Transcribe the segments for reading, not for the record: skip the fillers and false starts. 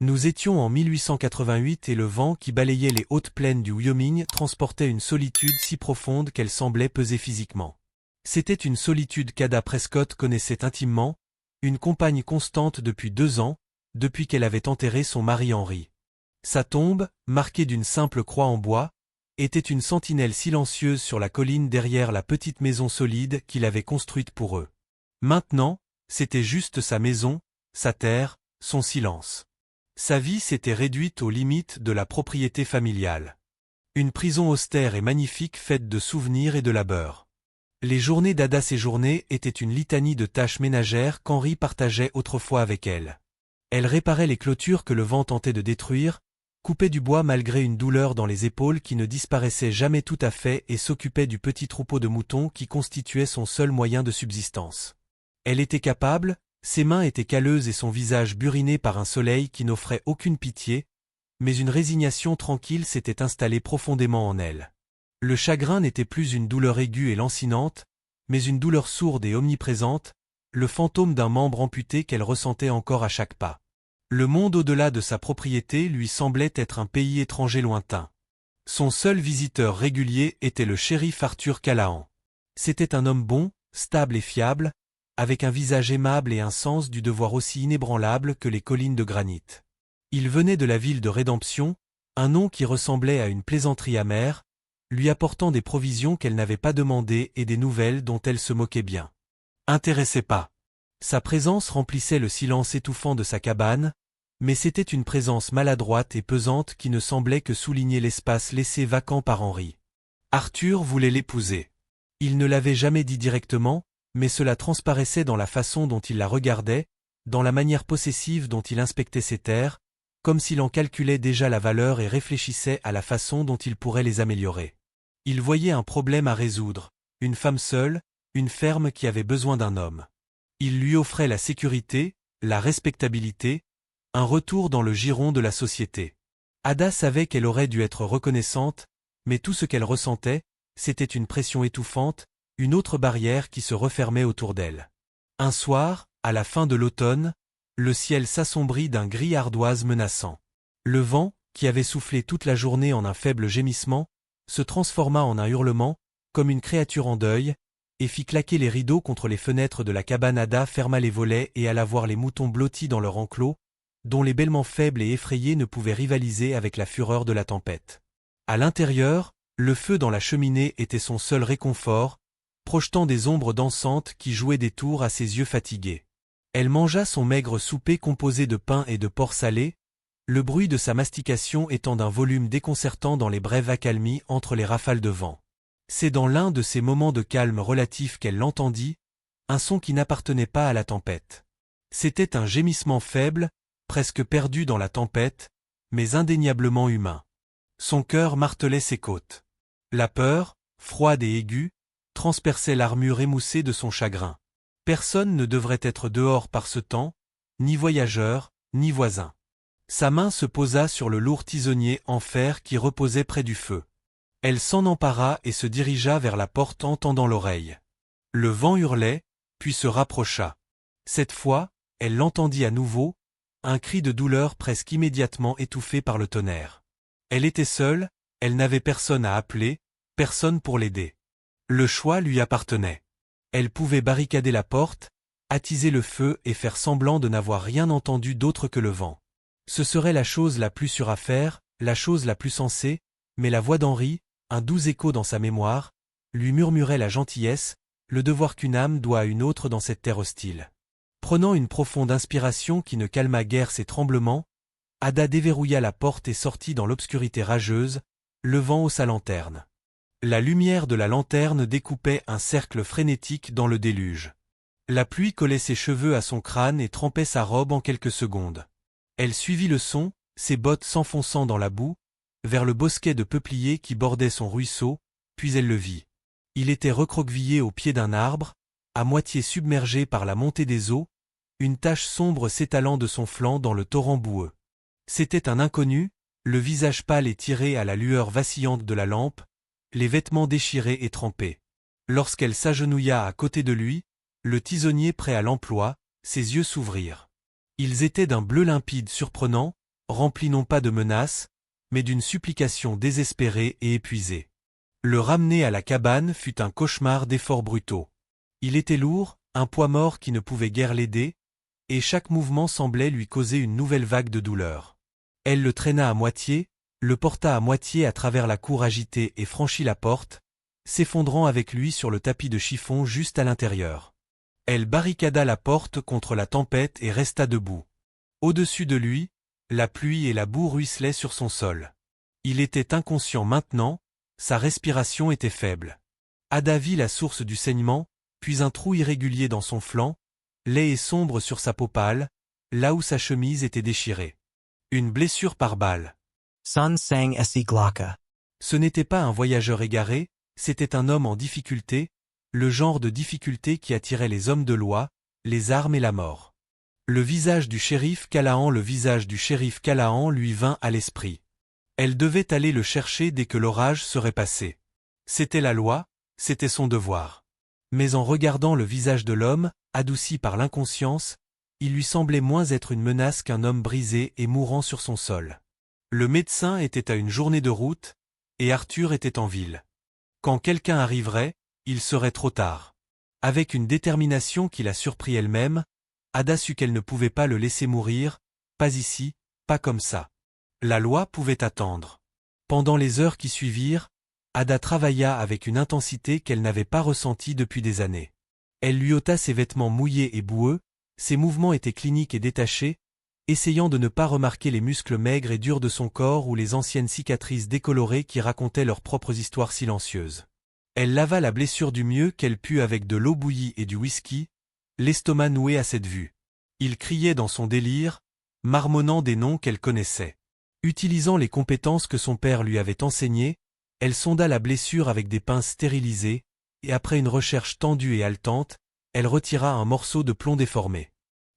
Nous étions en 1888 et le vent qui balayait les hautes plaines du Wyoming transportait une solitude si profonde qu'elle semblait peser physiquement. C'était une solitude qu'Ada Prescott connaissait intimement, une compagne constante depuis 2 ans, depuis qu'elle avait enterré son mari Henry. Sa tombe, marquée d'une simple croix en bois, était une sentinelle silencieuse sur la colline derrière la petite maison solide qu'il avait construite pour eux. Maintenant, c'était juste sa maison, sa terre, son silence. Sa vie s'était réduite aux limites de la propriété familiale. Une prison austère et magnifique faite de souvenirs et de labeur. Les journées d'Ada séjournée étaient une litanie de tâches ménagères qu'Henry partageait autrefois avec elle. Elle réparait les clôtures que le vent tentait de détruire, coupait du bois malgré une douleur dans les épaules qui ne disparaissait jamais tout à fait et s'occupait du petit troupeau de moutons qui constituait son seul moyen de subsistance. Elle était capable, ses mains étaient calleuses et son visage buriné par un soleil qui n'offrait aucune pitié, mais une résignation tranquille s'était installée profondément en elle. Le chagrin n'était plus une douleur aiguë et lancinante, mais une douleur sourde et omniprésente, le fantôme d'un membre amputé qu'elle ressentait encore à chaque pas. Le monde au-delà de sa propriété lui semblait être un pays étranger lointain. Son seul visiteur régulier était le shérif Arthur Callahan. C'était un homme bon, stable et fiable, avec un visage aimable et un sens du devoir aussi inébranlable que les collines de granit. Il venait de la ville de Rédemption, un nom qui ressemblait à une plaisanterie amère, lui apportant des provisions qu'elle n'avait pas demandées et des nouvelles dont elle se moquait bien. Intéressait pas. Sa présence remplissait le silence étouffant de sa cabane, mais c'était une présence maladroite et pesante qui ne semblait que souligner l'espace laissé vacant par Henry. Arthur voulait l'épouser. Il ne l'avait jamais dit directement, mais cela transparaissait dans la façon dont il la regardait, dans la manière possessive dont il inspectait ses terres, comme s'il en calculait déjà la valeur et réfléchissait à la façon dont il pourrait les améliorer. Il voyait un problème à résoudre, une femme seule, une ferme qui avait besoin d'un homme. Il lui offrait la sécurité, la respectabilité, un retour dans le giron de la société. Ada savait qu'elle aurait dû être reconnaissante, mais tout ce qu'elle ressentait, c'était une pression étouffante, une autre barrière qui se refermait autour d'elle. Un soir, à la fin de l'automne, le ciel s'assombrit d'un gris ardoise menaçant. Le vent, qui avait soufflé toute la journée en un faible gémissement, se transforma en un hurlement, comme une créature en deuil, et fit claquer les rideaux contre les fenêtres de la cabane. Ada ferma les volets et alla voir les moutons blottis dans leur enclos, dont les bêlements faibles et effrayés ne pouvaient rivaliser avec la fureur de la tempête. À l'intérieur, le feu dans la cheminée était son seul réconfort, projetant des ombres dansantes qui jouaient des tours à ses yeux fatigués. Elle mangea son maigre souper composé de pain et de porc salé, le bruit de sa mastication étant d'un volume déconcertant dans les brèves accalmies entre les rafales de vent. C'est dans l'un de ces moments de calme relatif qu'elle l'entendit, un son qui n'appartenait pas à la tempête. C'était un gémissement faible, presque perdu dans la tempête, mais indéniablement humain. Son cœur martelait ses côtes. La peur, froide et aiguë, transperçait l'armure émoussée de son chagrin. Personne ne devrait être dehors par ce temps, ni voyageur, ni voisin. Sa main se posa sur le lourd tisonnier en fer qui reposait près du feu. Elle s'en empara et se dirigea vers la porte en tendant l'oreille. Le vent hurlait, puis se rapprocha. Cette fois, elle l'entendit à nouveau, un cri de douleur presque immédiatement étouffé par le tonnerre. Elle était seule, elle n'avait personne à appeler, personne pour l'aider. Le choix lui appartenait. Elle pouvait barricader la porte, attiser le feu et faire semblant de n'avoir rien entendu d'autre que le vent. Ce serait la chose la plus sûre à faire, la chose la plus sensée, mais la voix d'Henry, un doux écho dans sa mémoire, lui murmurait la gentillesse, le devoir qu'une âme doit à une autre dans cette terre hostile. Prenant une profonde inspiration qui ne calma guère ses tremblements, Ada déverrouilla la porte et sortit dans l'obscurité rageuse, levant haut sa lanterne. La lumière de la lanterne découpait un cercle frénétique dans le déluge. La pluie collait ses cheveux à son crâne et trempait sa robe en quelques secondes. Elle suivit le son, ses bottes s'enfonçant dans la boue, vers le bosquet de peupliers qui bordait son ruisseau, puis elle le vit. Il était recroquevillé au pied d'un arbre, à moitié submergé par la montée des eaux, une tache sombre s'étalant de son flanc dans le torrent boueux. C'était un inconnu, le visage pâle et tiré à la lueur vacillante de la lampe, les vêtements déchirés et trempés. Lorsqu'elle s'agenouilla à côté de lui, le tisonnier prêt à l'emploi, ses yeux s'ouvrirent. Ils étaient d'un bleu limpide surprenant, rempli non pas de menaces, mais d'une supplication désespérée et épuisée. Le ramener à la cabane fut un cauchemar d'efforts brutaux. Il était lourd, un poids mort qui ne pouvait guère l'aider, et chaque mouvement semblait lui causer une nouvelle vague de douleur. Elle le traîna à moitié, le porta à moitié à travers la cour agitée et franchit la porte, s'effondrant avec lui sur le tapis de chiffon juste à l'intérieur. Elle barricada la porte contre la tempête et resta debout. Au-dessus de lui, la pluie et la boue ruisselaient sur son sol. Il était inconscient maintenant, sa respiration était faible. Ada vit la source du saignement, puis un trou irrégulier dans son flanc, laid et sombre sur sa peau pâle, là où sa chemise était déchirée. Une blessure par balle. Sun sang esi glaka. Ce n'était pas un voyageur égaré, c'était un homme en difficulté, le genre de difficulté qui attirait les hommes de loi, les armes et la mort. Le visage du shérif Callahan lui vint à l'esprit. Elle devait aller le chercher dès que l'orage serait passé. C'était la loi, c'était son devoir. Mais en regardant le visage de l'homme, adouci par l'inconscience, il lui semblait moins être une menace qu'un homme brisé et mourant sur son sol. Le médecin était à une journée de route, et Arthur était en ville. Quand quelqu'un arriverait, il serait trop tard. Avec une détermination qui la surprit elle-même, Ada sut qu'elle ne pouvait pas le laisser mourir, pas ici, pas comme ça. La loi pouvait attendre. Pendant les heures qui suivirent, Ada travailla avec une intensité qu'elle n'avait pas ressentie depuis des années. Elle lui ôta ses vêtements mouillés et boueux, ses mouvements étaient cliniques et détachés, essayant de ne pas remarquer les muscles maigres et durs de son corps ou les anciennes cicatrices décolorées qui racontaient leurs propres histoires silencieuses. Elle lava la blessure du mieux qu'elle put avec de l'eau bouillie et du whisky, l'estomac noué à cette vue. Il criait dans son délire, marmonnant des noms qu'elle connaissait. Utilisant les compétences que son père lui avait enseignées, elle sonda la blessure avec des pinces stérilisées, et après une recherche tendue et haletante, elle retira un morceau de plomb déformé.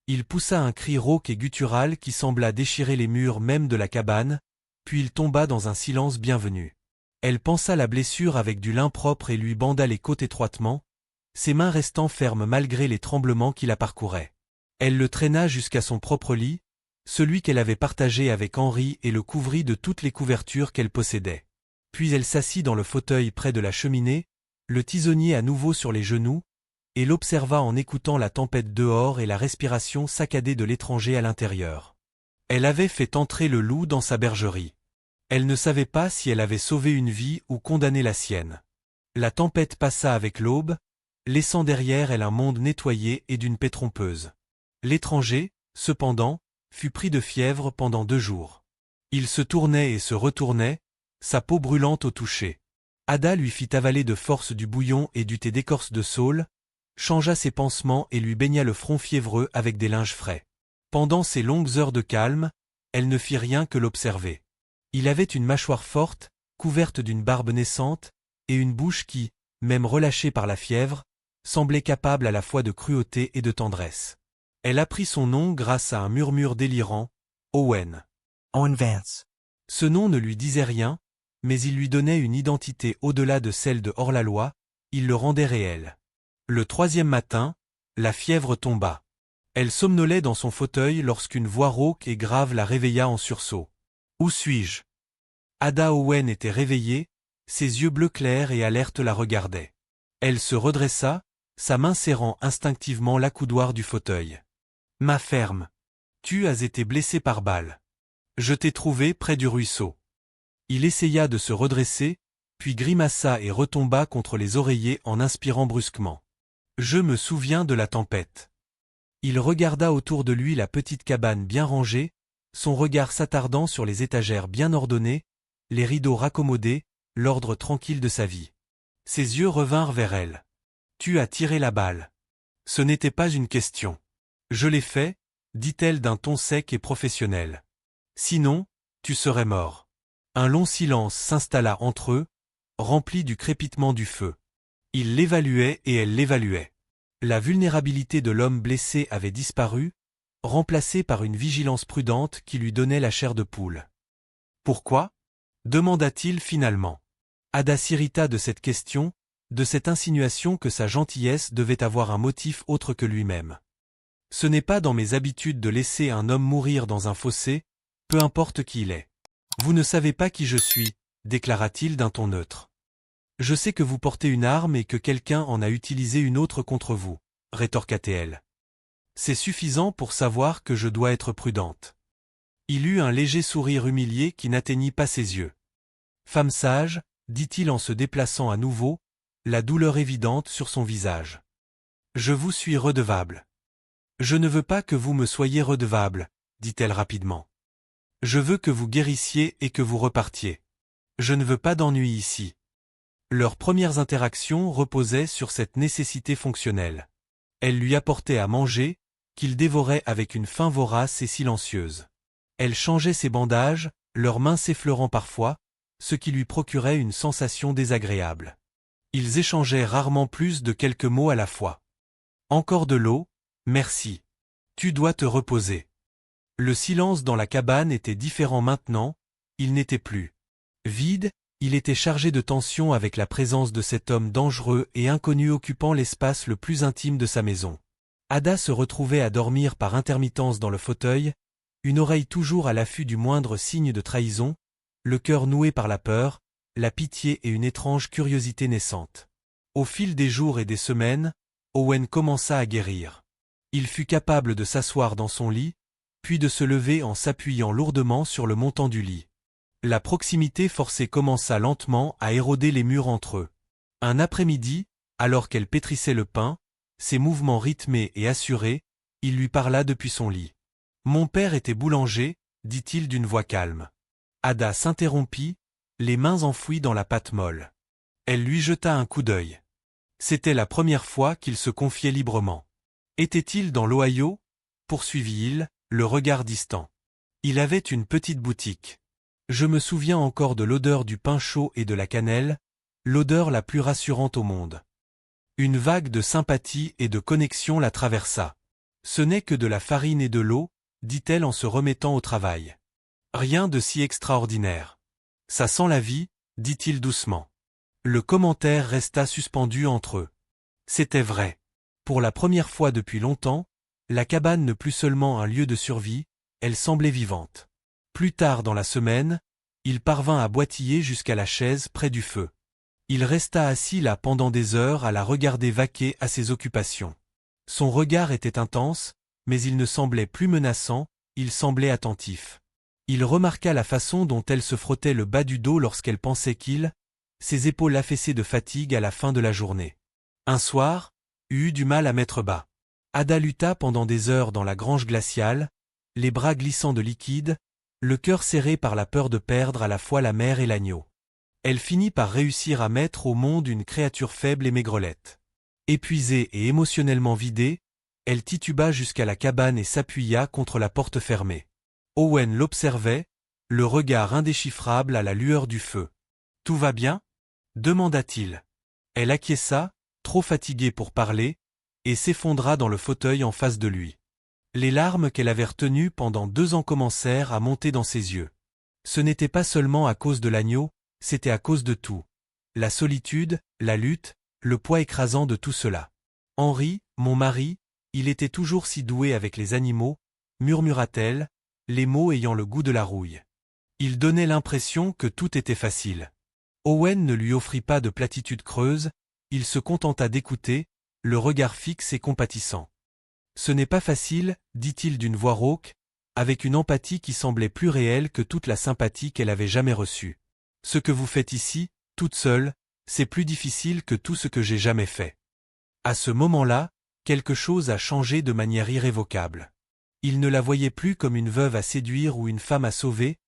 Il poussa un cri rauque et guttural qui sembla déchirer les murs même de la cabane, puis il tomba dans un silence bienvenu. Elle pansa la blessure avec du lin propre et lui banda les côtes étroitement, ses mains restant fermes malgré les tremblements qui la parcouraient. Elle le traîna jusqu'à son propre lit, celui qu'elle avait partagé avec Henri et le couvrit de toutes les couvertures qu'elle possédait. Puis elle s'assit dans le fauteuil près de la cheminée, le tisonnier à nouveau sur les genoux, et l'observa en écoutant la tempête dehors et la respiration saccadée de l'étranger à l'intérieur. Elle avait fait entrer le loup dans sa bergerie. Elle ne savait pas si elle avait sauvé une vie ou condamné la sienne. La tempête passa avec l'aube, laissant derrière elle un monde nettoyé et d'une paix trompeuse. L'étranger, cependant, fut pris de fièvre pendant 2 jours. Il se tournait et se retournait, sa peau brûlante au toucher. Ada lui fit avaler de force du bouillon et du thé d'écorce de saule, changea ses pansements et lui baigna le front fiévreux avec des linges frais. Pendant ces longues heures de calme, elle ne fit rien que l'observer. Il avait une mâchoire forte, couverte d'une barbe naissante, et une bouche qui, même relâchée par la fièvre, semblait capable à la fois de cruauté et de tendresse. Elle apprit son nom grâce à un murmure délirant, Owen. Owen Vance. Ce nom ne lui disait rien, mais il lui donnait une identité au-delà de celle de hors-la-loi, il le rendait réel. Le 3e matin, la fièvre tomba. Elle somnolait dans son fauteuil lorsqu'une voix rauque et grave la réveilla en sursaut. « Où suis-je » Ada Owen était réveillée, ses yeux bleus clairs et alertes la regardaient. Elle se redressa, sa main serrant instinctivement l'accoudoir du fauteuil. « Ma ferme. Tu as été blessé par balle. Je t'ai trouvé près du ruisseau. » Il essaya de se redresser, puis grimaça et retomba contre les oreillers en inspirant brusquement. « Je me souviens de la tempête. » Il regarda autour de lui la petite cabane bien rangée, son regard s'attardant sur les étagères bien ordonnées, les rideaux raccommodés, l'ordre tranquille de sa vie. Ses yeux revinrent vers elle. « Tu as tiré la balle. » Ce n'était pas une question. « Je l'ai fait, » dit-elle d'un ton sec et professionnel. « Sinon, tu serais mort. » Un long silence s'installa entre eux, rempli du crépitement du feu. Il l'évaluait et elle l'évaluait. La vulnérabilité de l'homme blessé avait disparu, remplacée par une vigilance prudente qui lui donnait la chair de poule. « Pourquoi » demanda-t-il finalement. Ada s'irrita de cette question, de cette insinuation que sa gentillesse devait avoir un motif autre que lui-même. « Ce n'est pas dans mes habitudes de laisser un homme mourir dans un fossé, » Peu importe qui il est. Vous ne savez pas qui je suis, déclara-t-il d'un ton neutre. Je sais que vous portez une arme et que quelqu'un en a utilisé une autre contre vous, rétorqua-t-elle. C'est suffisant pour savoir que je dois être prudente. Il eut un léger sourire humilié qui n'atteignit pas ses yeux. Femme sage, dit-il en se déplaçant à nouveau, la douleur évidente sur son visage. Je vous suis redevable. Je ne veux pas que vous me soyez redevable, dit-elle rapidement. Je veux que vous guérissiez et que vous repartiez. Je ne veux pas d'ennui ici. Leurs premières interactions reposaient sur cette nécessité fonctionnelle. Elle lui apportait à manger, qu'il dévorait avec une faim vorace et silencieuse. Elle changeait ses bandages, leurs mains s'effleurant parfois, ce qui lui procurait une sensation désagréable. Ils échangeaient rarement plus de quelques mots à la fois. Encore de l'eau, merci. Tu dois te reposer. Le silence dans la cabane était différent maintenant, il n'était plus vide, il était chargé de tension avec la présence de cet homme dangereux et inconnu occupant l'espace le plus intime de sa maison. Ada se retrouvait à dormir par intermittence dans le fauteuil, une oreille toujours à l'affût du moindre signe de trahison, le cœur noué par la peur, la pitié et une étrange curiosité naissante. Au fil des jours et des semaines, Owen commença à guérir. Il fut capable de s'asseoir dans son lit, puis de se lever en s'appuyant lourdement sur le montant du lit. La proximité forcée commença lentement à éroder les murs entre eux. Un après-midi, alors qu'elle pétrissait le pain, ses mouvements rythmés et assurés, il lui parla depuis son lit. « Mon père était boulanger », dit-il d'une voix calme. Ada s'interrompit, les mains enfouies dans la pâte molle. Elle lui jeta un coup d'œil. C'était la première fois qu'il se confiait librement. Était-il dans l'Ohio ? Poursuivit-il, le regard distant. Il avait une petite boutique. Je me souviens encore de l'odeur du pain chaud et de la cannelle, l'odeur la plus rassurante au monde. Une vague de sympathie et de connexion la traversa. Ce n'est que de la farine et de l'eau, dit-elle en se remettant au travail. Rien de si extraordinaire. Ça sent la vie, dit-il doucement. Le commentaire resta suspendu entre eux. C'était vrai. Pour la première fois depuis longtemps, la cabane ne plus seulement un lieu de survie, elle semblait vivante. Plus tard dans la semaine, il parvint à boitiller jusqu'à la chaise près du feu. Il resta assis là pendant des heures à la regarder vaquer à ses occupations. Son regard était intense, mais il ne semblait plus menaçant, il semblait attentif. Il remarqua la façon dont elle se frottait le bas du dos lorsqu'elle pensait ses épaules affaissées de fatigue à la fin de la journée. Un soir, eut du mal à mettre bas. Ada lutta pendant des heures dans la grange glaciale, les bras glissant de liquide, le cœur serré par la peur de perdre à la fois la mère et l'agneau. Elle finit par réussir à mettre au monde une créature faible et maigrelette. Épuisée et émotionnellement vidée, elle tituba jusqu'à la cabane et s'appuya contre la porte fermée. Owen l'observait, le regard indéchiffrable à la lueur du feu. « Tout va bien ?» demanda-t-il. Elle acquiesça, trop fatiguée pour parler, et s'effondra dans le fauteuil en face de lui. Les larmes qu'elle avait retenues pendant 2 ans commencèrent à monter dans ses yeux. Ce n'était pas seulement à cause de l'agneau, c'était à cause de tout. La solitude, la lutte, le poids écrasant de tout cela. « Henri, mon mari, il était toujours si doué avec les animaux, » murmura-t-elle, les mots ayant le goût de la rouille. Il donnait l'impression que tout était facile. Owen ne lui offrit pas de platitude creuse, il se contenta d'écouter, le regard fixe et compatissant. « Ce n'est pas facile, dit-il d'une voix rauque, avec une empathie qui semblait plus réelle que toute la sympathie qu'elle avait jamais reçue. Ce que vous faites ici, toute seule, c'est plus difficile que tout ce que j'ai jamais fait. » À ce moment-là, quelque chose a changé de manière irrévocable. Il ne la voyait plus comme une veuve à séduire ou une femme à sauver,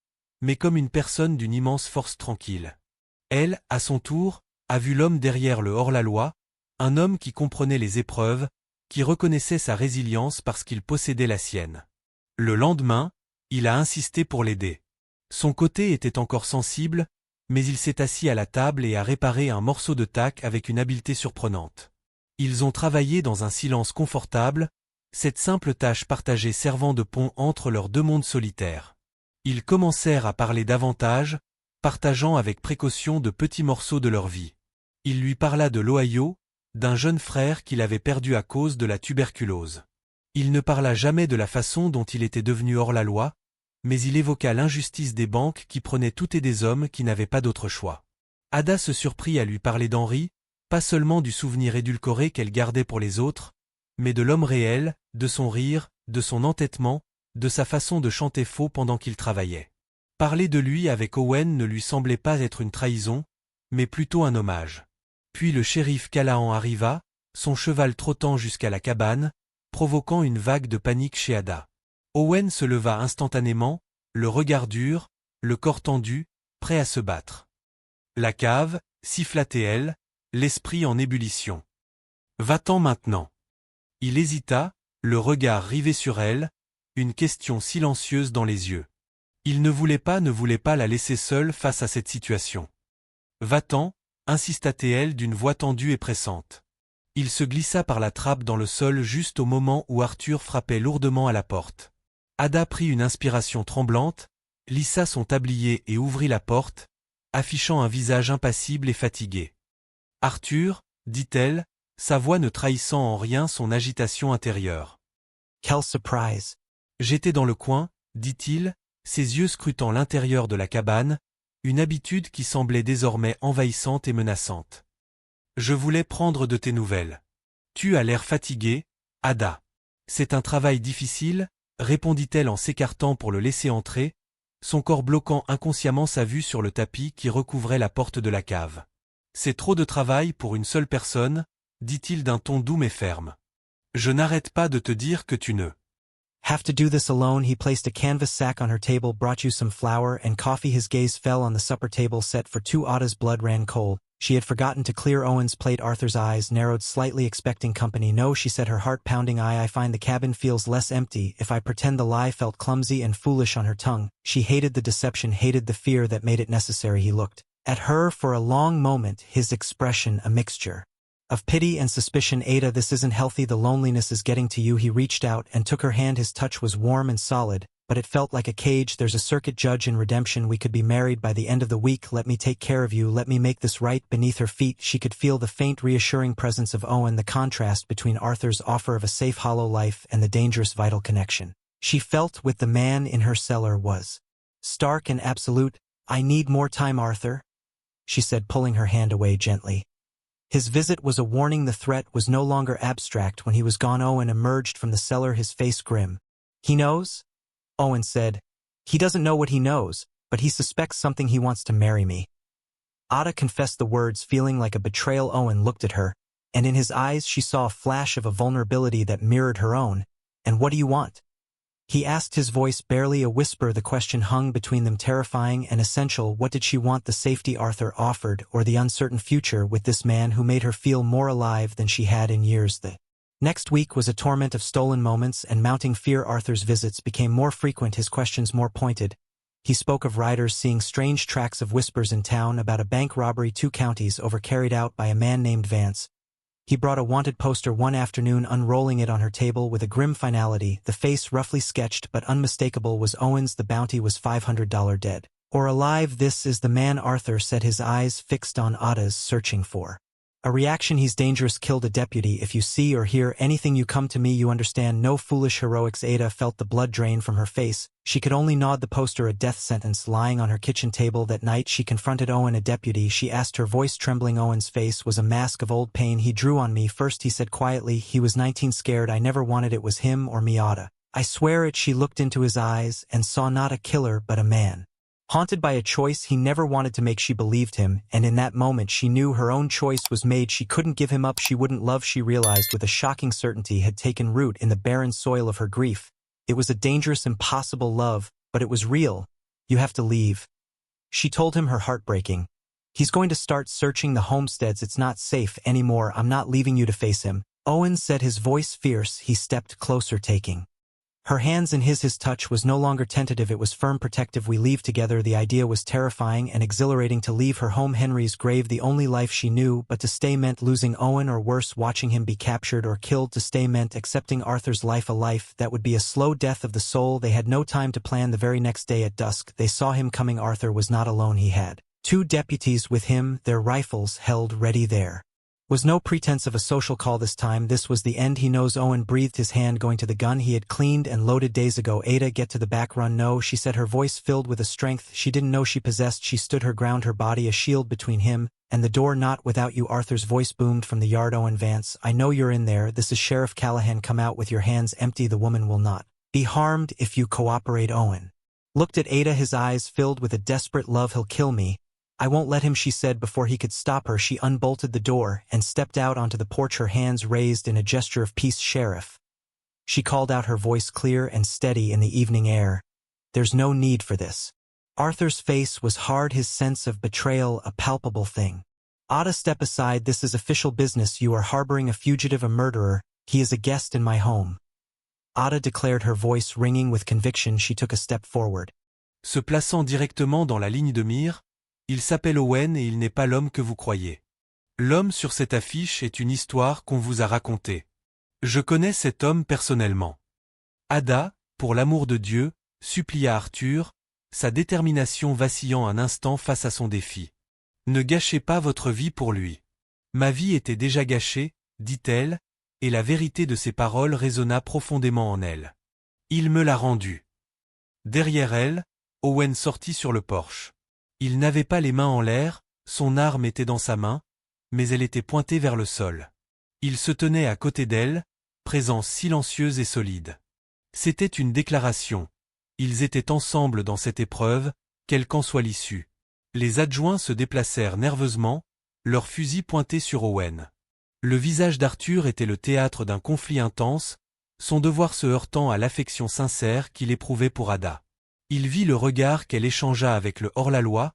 mais comme une personne d'une immense force tranquille. Elle, à son tour, a vu l'homme derrière le hors-la-loi, un homme qui comprenait les épreuves, qui reconnaissait sa résilience parce qu'il possédait la sienne. Le lendemain, il a insisté pour l'aider. Son côté était encore sensible, mais il s'est assis à la table et a réparé un morceau de tac avec une habileté surprenante. Ils ont travaillé dans un silence confortable, cette simple tâche partagée servant de pont entre leurs 2 mondes solitaires. Ils commencèrent à parler davantage, partageant avec précaution de petits morceaux de leur vie. Il lui parla de l'Ohio, d'un jeune frère qu'il avait perdu à cause de la tuberculose. Il ne parla jamais de la façon dont il était devenu hors la loi, mais il évoqua l'injustice des banques qui prenaient tout et des hommes qui n'avaient pas d'autre choix. Ada se surprit à lui parler d'Henri, pas seulement du souvenir édulcoré qu'elle gardait pour les autres, mais de l'homme réel, de son rire, de son entêtement, de sa façon de chanter faux pendant qu'il travaillait. Parler de lui avec Owen ne lui semblait pas être une trahison, mais plutôt un hommage. Puis le shérif Callahan arriva, son cheval trottant jusqu'à la cabane, provoquant une vague de panique chez Ada. Owen se leva instantanément, le regard dur, le corps tendu, prêt à se battre. La cave, siffla-t-elle, l'esprit en ébullition. Va-t'en maintenant. Il hésita, le regard rivé sur elle, une question silencieuse dans les yeux. Il ne voulait pas la laisser seule face à cette situation. Va-t'en, insista-t-elle d'une voix tendue et pressante. Il se glissa par la trappe dans le sol juste au moment où Arthur frappait lourdement à la porte. Ada prit une inspiration tremblante, lissa son tablier et ouvrit la porte, affichant un visage impassible et fatigué. « Arthur » dit-elle, sa voix ne trahissant en rien son agitation intérieure. « Quelle surprise !» J'étais dans le coin, dit-il, ses yeux scrutant l'intérieur de la cabane, une habitude qui semblait désormais envahissante et menaçante. « Je voulais prendre de tes nouvelles. Tu as l'air fatigué, Ada. C'est un travail difficile, répondit-elle en s'écartant pour le laisser entrer, son corps bloquant inconsciemment sa vue sur le tapis qui recouvrait la porte de la cave. C'est trop de travail pour une seule personne, dit-il d'un ton doux mais ferme. Je n'arrête pas de te dire que tu ne. Have to do this alone. He placed a canvas sack on her table, brought you some flour and coffee. His gaze fell on the supper table set for two. Ada's blood ran cold. She had forgotten to clear Owen's plate. Arthur's eyes narrowed slightly, expecting company. No, she said, her heart pounding. I find the cabin feels less empty if I pretend. The lie felt clumsy and foolish on her tongue. She hated the deception, hated the fear that made it necessary. He looked at her for a long moment, his expression a mixture of pity and suspicion. Ada, this isn't healthy. The loneliness is getting to you. He reached out and took her hand. His touch was warm and solid, but it felt like a cage. There's a circuit judge in redemption. We could be married by the end of the week. Let me take care of you. Let me make this right. Beneath her feet, she could feel the faint, reassuring presence of Owen, the contrast between Arthur's offer of a safe, hollow life and the dangerous, vital connection she felt with the man in her cellar was stark and absolute. I need more time, Arthur, she said, pulling her hand away gently. His visit was a warning. The threat was no longer abstract. When he was gone, Owen emerged from the cellar, his face grim. He knows? Owen said. He doesn't know what he knows, but he suspects something. He wants to marry me. Ada confessed the words, feeling like a betrayal. Owen looked at her, and in his eyes she saw a flash of a vulnerability that mirrored her own. And what do you want? He asked, his voice barely a whisper. The question hung between them, terrifying and essential. What did she want? The safety Arthur offered, or the uncertain future with this man who made her feel more alive than she had in years? The next week was a torment of stolen moments and mounting fear. Arthur's visits became more frequent, his questions more pointed. He spoke of riders seeing strange tracks of whispers in town, about a bank robbery 2 counties over carried out by a man named Vance. He brought a wanted poster one afternoon, unrolling it on her table with a grim finality. The face, roughly sketched but unmistakable, was Owen's. The bounty was $500 dead or alive. This is the man, Arthur said, his eyes fixed on Ada's, searching for a reaction. He's dangerous, killed a deputy. If you see or hear anything, you come to me. You understand? No foolish heroics. Ada felt the blood drain from her face. She could only nod. The poster, a death sentence, lying on her kitchen table. That night she confronted Owen. A deputy, she asked, her voice trembling. Owen's face was a mask of old pain. He drew on me first, he said quietly. He was 19, scared. I never wanted it was him or me, Ada. I swear it. She looked into his eyes and saw not a killer but a man haunted by a choice he never wanted to make. She believed him, and in that moment she knew her own choice was made. She couldn't give him up. She wouldn't love. She realized with a shocking certainty had taken root in the barren soil of her grief. It was a dangerous, impossible love, but it was real. You have to leave, she told him, her heart breaking. He's going to start searching the homesteads. It's not safe anymore. I'm not leaving you to face him. Owen said, his voice fierce. He stepped closer, taking her hands in his. His touch was no longer tentative, it was firm, protective. We leave together. The idea was terrifying and exhilarating. To leave her home, Henry's grave, the only life she knew, but to stay meant losing Owen, or worse, watching him be captured or killed. To stay meant accepting Arthur's life, a life that would be a slow death of the soul. They had no time to plan. The very next day at dusk, they saw him coming. Arthur was not alone. He had 2 deputies with him, their rifles held ready there. Was no pretense of a social call this time, this was the end he knows. Owen breathed, his hand going to the gun he had cleaned and loaded days ago. Ada, get to the back, run. No, she said, her voice filled with a strength she didn't know she possessed. She stood her ground, her body a shield between him and the door. Not without you, Arthur's voice boomed from the yard. Owen Vance, I know you're in there. This is Sheriff Callahan. Come out with your hands empty. The woman will not be harmed if you cooperate. Owen looked at Ada, his eyes filled with a desperate love. He'll kill me. I won't let him, she said. Before he could stop her, she unbolted the door and stepped out onto the porch, her hands raised in a gesture of peace. Sheriff, she called out, her voice clear and steady in the evening air. There's no need for this. Arthur's face was hard, his sense of betrayal a palpable thing. Ada, step aside. This is official business. You are harboring a fugitive, a murderer. He is a guest in my home. Ada declared, her voice ringing with conviction. She took a step forward. Se plaçant directement dans la ligne de mire, il s'appelle Owen et il n'est pas l'homme que vous croyez. L'homme sur cette affiche est une histoire qu'on vous a racontée. Je connais cet homme personnellement. Ada, pour l'amour de Dieu, supplia Arthur, sa détermination vacillant un instant face à son défi. Ne gâchez pas votre vie pour lui. Ma vie était déjà gâchée, dit-elle, et la vérité de ses paroles résonna profondément en elle. Il me l'a rendue. Derrière elle, Owen sortit sur le porche. Il n'avait pas les mains en l'air, son arme était dans sa main, mais elle était pointée vers le sol. Il se tenait à côté d'elle, présence silencieuse et solide. C'était une déclaration. Ils étaient ensemble dans cette épreuve, quelle qu'en soit l'issue. Les adjoints se déplacèrent nerveusement, leurs fusils pointés sur Owen. Le visage d'Arthur était le théâtre d'un conflit intense, son devoir se heurtant à l'affection sincère qu'il éprouvait pour Ada. Il vit le regard qu'elle échangea avec le hors-la-loi,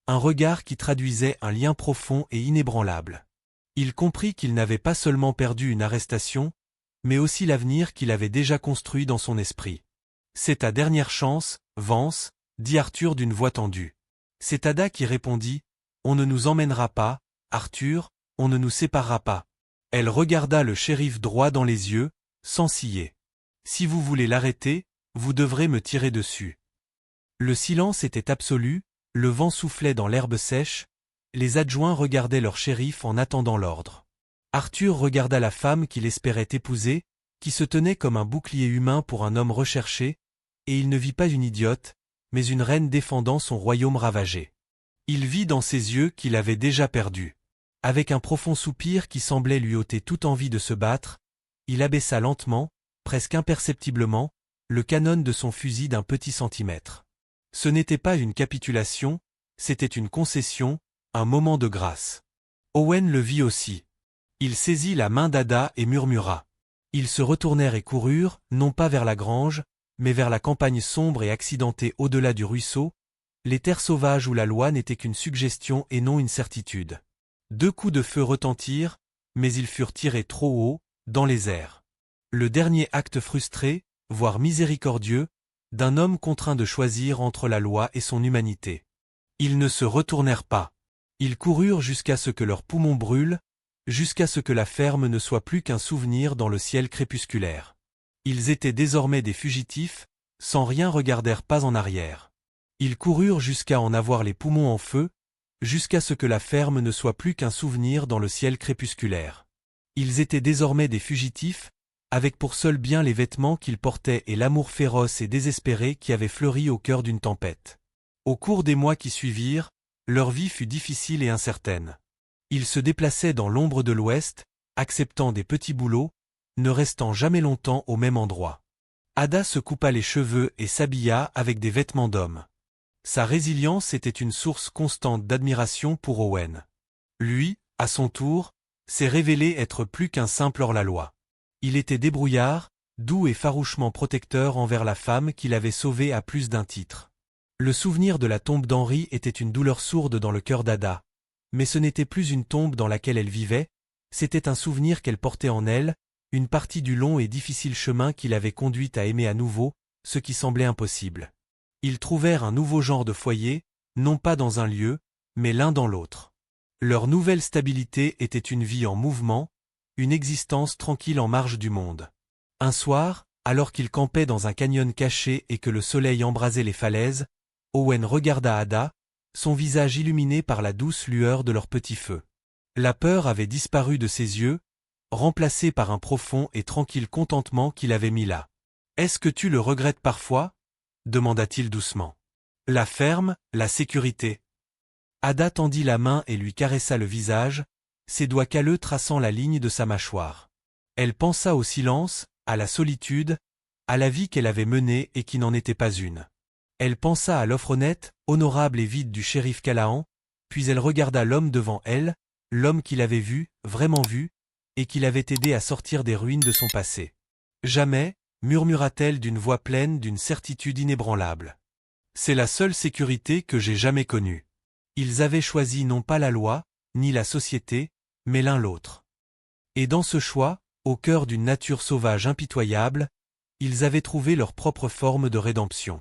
un regard qui traduisait un lien profond et inébranlable. Il comprit qu'il n'avait pas seulement perdu une arrestation, mais aussi l'avenir qu'il avait déjà construit dans son esprit. C'est ta dernière chance, Vance, dit Arthur d'une voix tendue. C'est Ada qui répondit, on ne nous emmènera pas, Arthur, on ne nous séparera pas. Elle regarda le shérif droit dans les yeux, sans ciller. Si vous voulez l'arrêter, vous devrez me tirer dessus. Le silence était absolu, le vent soufflait dans l'herbe sèche, les adjoints regardaient leur shérif en attendant l'ordre. Arthur regarda la femme qu'il espérait épouser, qui se tenait comme un bouclier humain pour un homme recherché, et il ne vit pas une idiote, mais une reine défendant son royaume ravagé. Il vit dans ses yeux qu'il avait déjà perdu. Avec un profond soupir qui semblait lui ôter toute envie de se battre, il abaissa lentement, presque imperceptiblement, le canon de son fusil d'un petit centimètre. Ce n'était pas une capitulation, c'était une concession, un moment de grâce. Owen le vit aussi. Il saisit la main d'Ada et murmura. Ils se retournèrent et coururent, non pas vers la grange, mais vers la campagne sombre et accidentée au-delà du ruisseau, les terres sauvages où la loi n'était qu'une suggestion et non une certitude. 2 coups de feu retentirent, mais ils furent tirés trop haut, dans les airs. Le dernier acte frustré, voire miséricordieux, d'un homme contraint de choisir entre la loi et son humanité. Ils ne se retournèrent pas. Ils coururent jusqu'à ce que leurs poumons brûlent, jusqu'à ce que la ferme ne soit plus qu'un souvenir dans le ciel crépusculaire. Ils étaient désormais des fugitifs, sans rien regardèrent pas en arrière. Ils coururent jusqu'à en avoir les poumons en feu, jusqu'à ce que la ferme ne soit plus qu'un souvenir dans le ciel crépusculaire. Ils étaient désormais des fugitifs, avec pour seul bien les vêtements qu'ils portaient et l'amour féroce et désespéré qui avait fleuri au cœur d'une tempête. Au cours des mois qui suivirent, leur vie fut difficile et incertaine. Ils se déplaçaient dans l'ombre de l'Ouest, acceptant des petits boulots, ne restant jamais longtemps au même endroit. Ada se coupa les cheveux et s'habilla avec des vêtements d'homme. Sa résilience était une source constante d'admiration pour Owen. Lui, à son tour, s'est révélé être plus qu'un simple hors-la-loi. Il était débrouillard, doux et farouchement protecteur envers la femme qu'il avait sauvée à plus d'un titre. Le souvenir de la tombe d'Henri était une douleur sourde dans le cœur d'Ada, mais ce n'était plus une tombe dans laquelle elle vivait, c'était un souvenir qu'elle portait en elle, une partie du long et difficile chemin qui l'avait conduite à aimer à nouveau, ce qui semblait impossible. Ils trouvèrent un nouveau genre de foyer, non pas dans un lieu, mais l'un dans l'autre. Leur nouvelle stabilité était une vie en mouvement, une existence tranquille en marge du monde. Un soir, alors qu'ils campaient dans un canyon caché et que le soleil embrasait les falaises, Owen regarda Ada, son visage illuminé par la douce lueur de leur petit feu. La peur avait disparu de ses yeux, remplacée par un profond et tranquille contentement qu'il avait mis là. « Est-ce que tu le regrettes parfois » demanda-t-il doucement. « La ferme, la sécurité. » Ada tendit la main et lui caressa le visage, ses doigts calleux traçant la ligne de sa mâchoire. Elle pensa au silence, à la solitude, à la vie qu'elle avait menée et qui n'en était pas une. Elle pensa à l'offre honnête, honorable et vide du shérif Callahan, puis elle regarda l'homme devant elle, l'homme qu'il avait vu, vraiment vu, et qui l'avait aidé à sortir des ruines de son passé. « Jamais, murmura-t-elle d'une voix pleine d'une certitude inébranlable. C'est la seule sécurité que j'ai jamais connue. Ils avaient choisi non pas la loi, ni la société, mais l'un l'autre. Et dans ce choix, au cœur d'une nature sauvage impitoyable, ils avaient trouvé leur propre forme de rédemption.